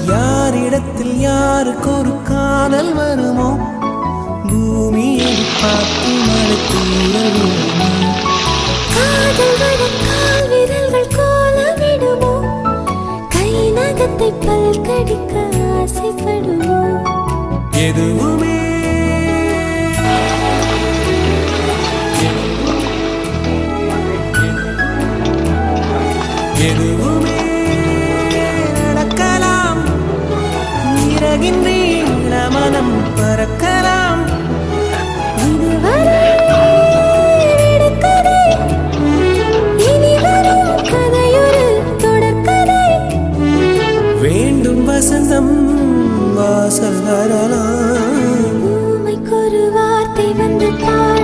யாரிடத்தில் யாருக்கு ஒரு காதல் வருமோ பூமியை பார்த்து மழை தூரல் காதல் வர கால் விரல்கள் கோலமிடுமோ கை நகத்தை பல் கடிக்க ஆசைப்படுமோ எதுவுமே எதுவுமே நடக்கலாம் இறகின்ற மனம் பறக்கலாம் இதுவரை கதை இனி வரும் கதையொரு தொடர்கதை வேண்டும் வசந்தம் வாசல் வரலாம் ஊமைக்கொரு வார்த்தை வந்து பாட